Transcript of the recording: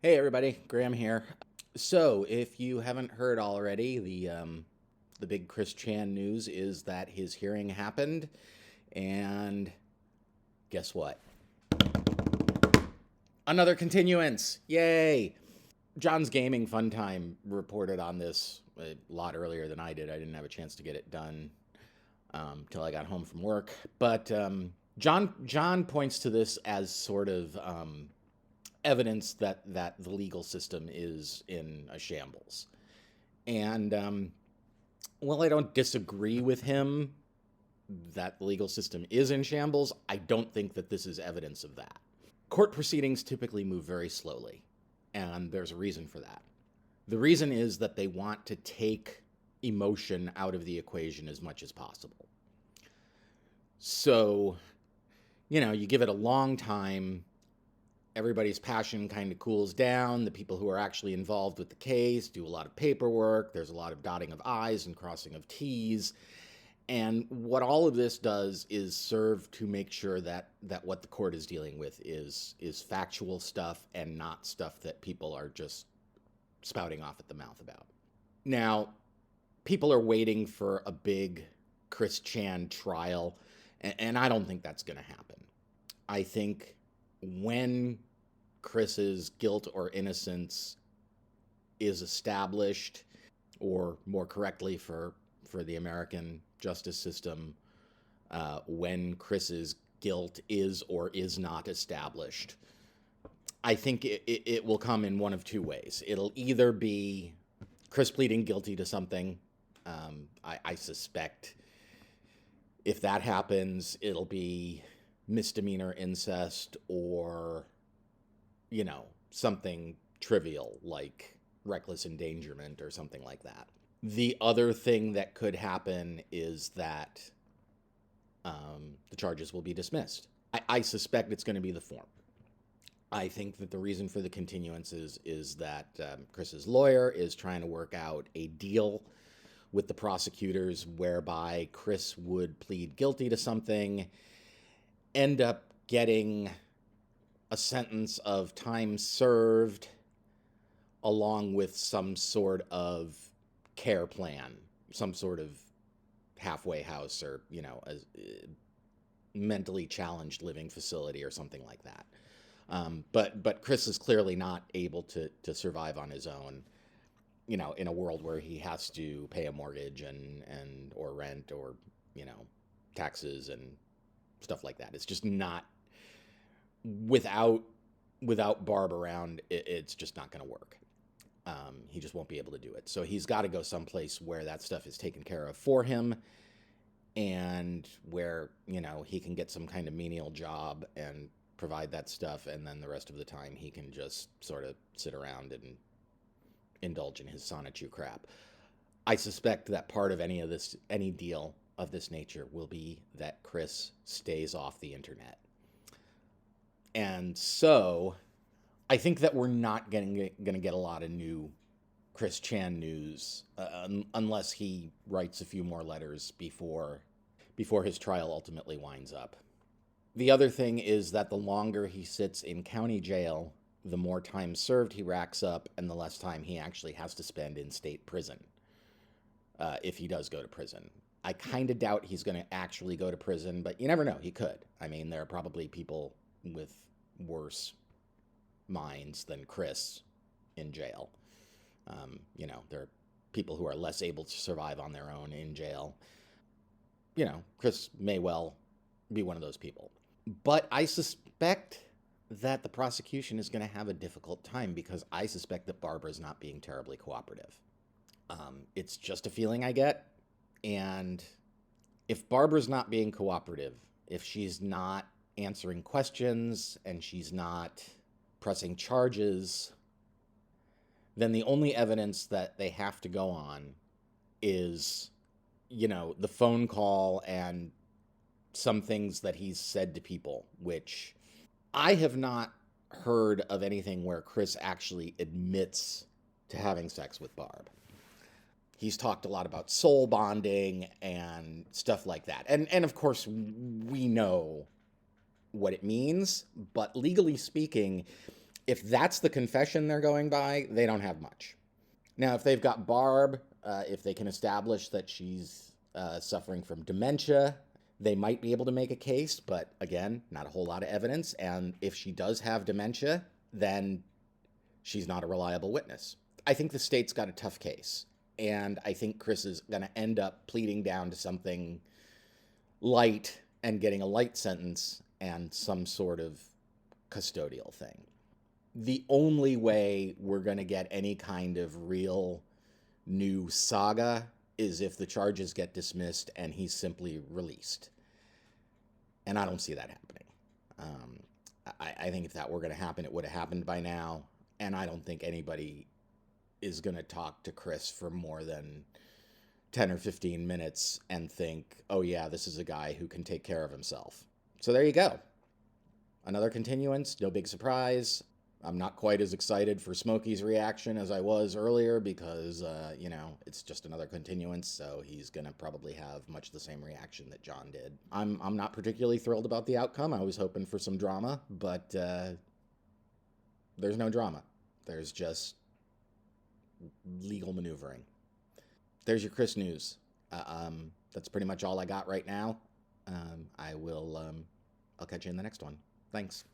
Hey everybody, Graham here. So, if you haven't heard already, the big Chris Chan news is that his hearing happened, and guess what? Another continuance! Yay! John's Gaming Fun Time reported on this a lot earlier than I did. I didn't have a chance to get it done till I got home from work. But John points to this as sort of evidence that the legal system is in a shambles. And well, I don't disagree with him that the legal system is in shambles. I don't think that this is evidence of that. Court proceedings typically move very slowly, and there's a reason for that. The reason is that they want to take emotion out of the equation as much as possible. So, you give it a long time, everybody's passion kind of cools down. The people who are actually involved with the case do a lot of paperwork. There's a lot of dotting of I's and crossing of T's. And what all of this does is serve to make sure that what the court is dealing with is factual stuff and not stuff that people are just spouting off at the mouth about. Now, people are waiting for a big Chris Chan trial, and I don't think that's going to happen. I think when Chris's guilt or innocence is established, or more correctly for the American justice system, when Chris's guilt is or is not established, I think it will come in one of two ways. It'll either be Chris pleading guilty to something. I suspect if that happens, it'll be misdemeanor incest or, something trivial like reckless endangerment or something like that. The other thing that could happen is that the charges will be dismissed. I suspect it's going to be the former. I think that the reason for the continuance is that Chris's lawyer is trying to work out a deal with the prosecutors whereby Chris would plead guilty to something, end up getting a sentence of time served along with some sort of care plan, some sort of halfway house or, a mentally challenged living facility or something like that. But Chris is clearly not able to survive on his own, in a world where he has to pay a mortgage and or rent or, taxes and stuff like that. It's just not, without Barb around, it's just not going to work. He just won't be able to do it. So he's got to go someplace where that stuff is taken care of for him and where, he can get some kind of menial job and provide that stuff. And then the rest of the time he can just sort of sit around and indulge in his Sonichu crap. I suspect that part of any deal of this nature will be that Chris stays off the internet. And so I think that we're not going to get a lot of new Chris Chan news unless he writes a few more letters before his trial ultimately winds up. The other thing is that the longer he sits in county jail, the more time served he racks up and the less time he actually has to spend in state prison, if he does go to prison. I kind of doubt he's going to actually go to prison, but you never know. He could. I mean, there are probably people with worse minds than Chris in jail. There are people who are less able to survive on their own in jail. Chris may well be one of those people. But I suspect that the prosecution is going to have a difficult time because I suspect that Barbara's not being terribly cooperative. It's just a feeling I get. And if Barbara's not being cooperative, if she's not answering questions and she's not pressing charges, then the only evidence that they have to go on is, the phone call and some things that he's said to people, which I have not heard of anything where Chris actually admits to having sex with Barb. He's talked a lot about soul bonding and stuff like that. And of course, we know what it means, but legally speaking, If that's the confession they're going by, they don't have much. Now, if they've got Barb, if they can establish that she's suffering from dementia, they might be able to make a case, but again, not a whole lot of evidence. And if she does have dementia, then she's not a reliable witness. I think the state's got a tough case. And I think Chris is going to end up pleading down to something light and getting a light sentence and some sort of custodial thing. The only way we're going to get any kind of real new saga is if the charges get dismissed and he's simply released. And I don't see that happening. I think if that were going to happen, it would have happened by now. And I don't think anybody is going to talk to Chris for more than 10 or 15 minutes and think, oh yeah, this is a guy who can take care of himself. So there you go. Another continuance, no big surprise. I'm not quite as excited for Smokey's reaction as I was earlier because, it's just another continuance, so he's going to probably have much the same reaction that John did. I'm not particularly thrilled about the outcome. I was hoping for some drama, but there's no drama. There's just legal maneuvering. There's your Chris news. That's pretty much all I got right now. I'll catch you in the next one. Thanks.